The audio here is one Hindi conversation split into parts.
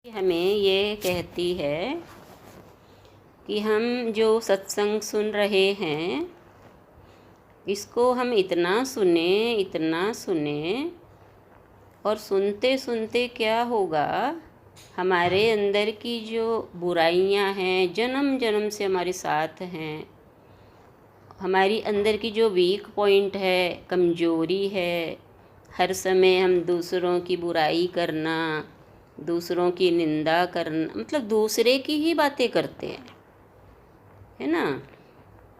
हमें ये कहती है कि हम जो सत्संग सुन रहे हैं इसको हम इतना सुने और सुनते सुनते क्या होगा, हमारे अंदर की जो बुराइयां हैं, जन्म जन्म से हमारे साथ हैं, हमारी अंदर की जो वीक पॉइंट है, कमजोरी है, हर समय हम दूसरों की बुराई करना, दूसरों की निंदा करना, मतलब दूसरे की ही बातें करते हैं, है ना।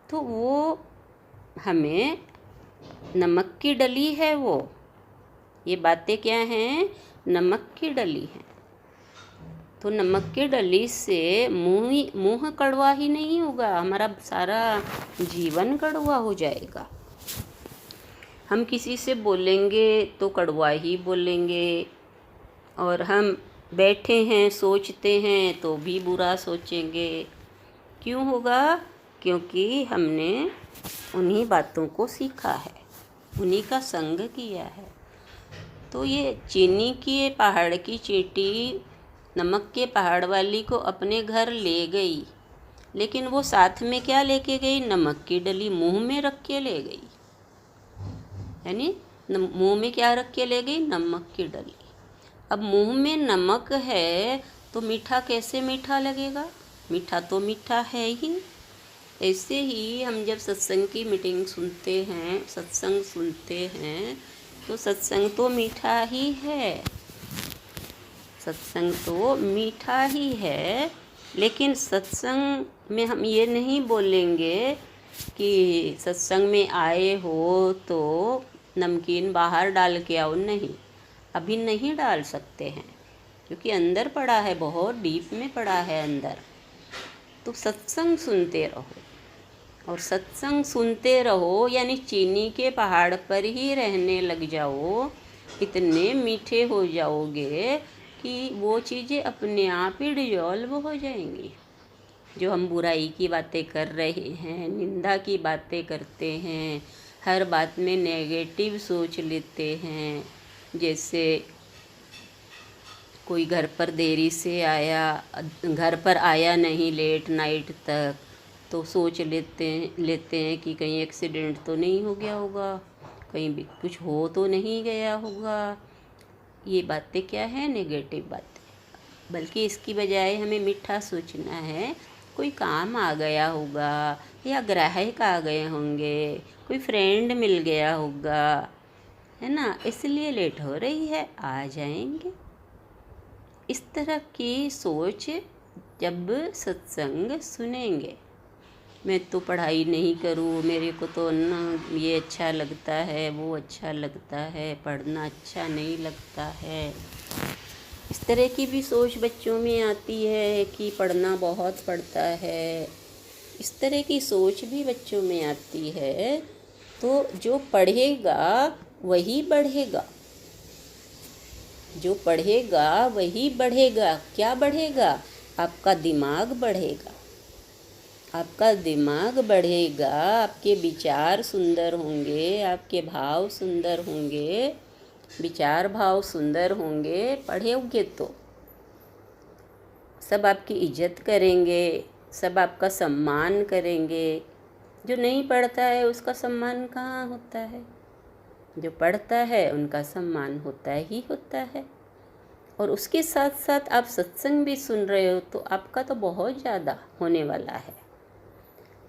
तो वो हमें नमक की डली है। ये बातें क्या हैं? नमक की डली हैं। तो नमक की डली से मुंह कड़वा ही नहीं होगा, हमारा सारा जीवन कड़वा हो जाएगा। हम किसी से बोलेंगे तो कड़वा ही बोलेंगे, और हम बैठे हैं सोचते हैं तो भी बुरा सोचेंगे। क्यों होगा? क्योंकि हमने उन्हीं बातों को सीखा है, उन्हीं का संग किया है। तो ये चीनी की पहाड़ की चींटी नमक के पहाड़ वाली को अपने घर ले गई, लेकिन वो साथ में क्या लेके गई? नमक की डली मुंह में रख के ले गई। यानी मुंह में क्या रख के ले गई? नमक की डली। अब मुंह में नमक है तो मीठा कैसे मीठा लगेगा? मीठा तो मीठा है ही। ऐसे ही हम जब सत्संग की मीटिंग सुनते हैं, सत्संग सुनते हैं, तो सत्संग तो मीठा ही है, सत्संग तो मीठा ही है। लेकिन सत्संग में हम ये नहीं बोलेंगे कि सत्संग में आए हो तो नमकीन बाहर डाल के आओ। नहीं, अभी नहीं डाल सकते हैं, क्योंकि अंदर पड़ा है, बहुत डीप में पड़ा है अंदर। तो सत्संग सुनते रहो, और सत्संग सुनते रहो यानी चीनी के पहाड़ पर ही रहने लग जाओ। इतने मीठे हो जाओगे कि वो चीज़ें अपने आप ही डिजॉल्व हो जाएंगी। जो हम बुराई की बातें कर रहे हैं, निंदा की बातें करते हैं, हर बात में नेगेटिव सोच लेते हैं। जैसे कोई घर पर देरी से आया, घर पर आया नहीं लेट नाइट तक, तो सोच लेते हैं कि कहीं एक्सीडेंट तो नहीं हो गया होगा, कहीं भी कुछ हो तो नहीं गया होगा। ये बातें क्या है? नेगेटिव बातें। बल्कि इसकी बजाय हमें मीठा सोचना है, कोई काम आ गया होगा, या ग्राहक आ गए होंगे, कोई फ्रेंड मिल गया होगा, है ना, इसलिए लेट हो रही है, आ जाएंगे। इस तरह की सोच जब सत्संग सुनेंगे। मैं तो पढ़ाई नहीं करूँ, मेरे को तो ना ये अच्छा लगता है, वो अच्छा लगता है, पढ़ना अच्छा नहीं लगता है, इस तरह की भी सोच बच्चों में आती है कि पढ़ना बहुत पड़ता है। इस तरह की सोच भी बच्चों में आती है। तो जो पढ़ेगा वही बढ़ेगा, जो पढ़ेगा वही बढ़ेगा। क्या बढ़ेगा? आपका दिमाग बढ़ेगा, आपका दिमाग बढ़ेगा, आपके विचार सुंदर होंगे, आपके भाव सुंदर होंगे, विचार भाव सुंदर होंगे। पढ़ोगे तो सब आपकी इज्जत करेंगे, सब आपका सम्मान करेंगे। जो नहीं पढ़ता है उसका सम्मान कहाँ होता है? जो पढ़ता है उनका सम्मान होता ही होता है। और उसके साथ साथ आप सत्संग भी सुन रहे हो तो आपका तो बहुत ज़्यादा होने वाला है।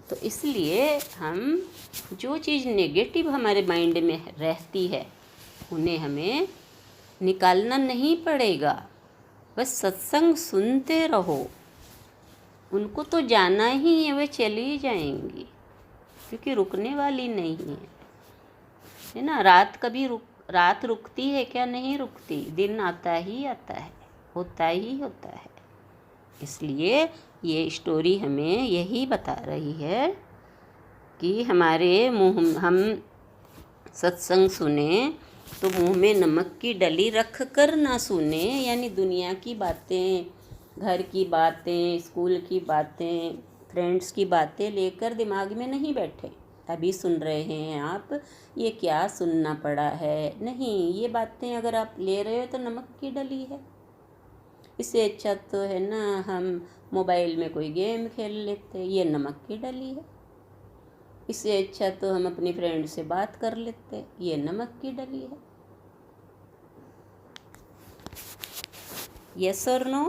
तो इसलिए हम जो चीज़ नेगेटिव हमारे माइंड में रहती है उन्हें हमें निकालना नहीं पड़ेगा, बस सत्संग सुनते रहो। उनको तो जाना ही है, वे चली जाएंगी, क्योंकि रुकने वाली नहीं है ना। रात रुकती है क्या? नहीं रुकती, दिन आता ही आता है, होता ही होता है। इसलिए ये स्टोरी हमें यही बता रही है कि हमारे मुंह हम सत्संग सुने तो मुंह में नमक की डली रख कर ना सुने। यानी दुनिया की बातें, घर की बातें, स्कूल की बातें, फ्रेंड्स की बातें लेकर दिमाग में नहीं बैठे। अभी सुन रहे हैं आप, ये क्या सुनना पड़ा है? नहीं, ये बातें अगर आप ले रहे हो तो नमक की डली है। इससे अच्छा तो है ना हम मोबाइल में कोई गेम खेल लेते, ये नमक की डली है। इससे अच्छा तो हम अपनी फ्रेंड से बात कर लेते, ये नमक की डली है। यस और नो?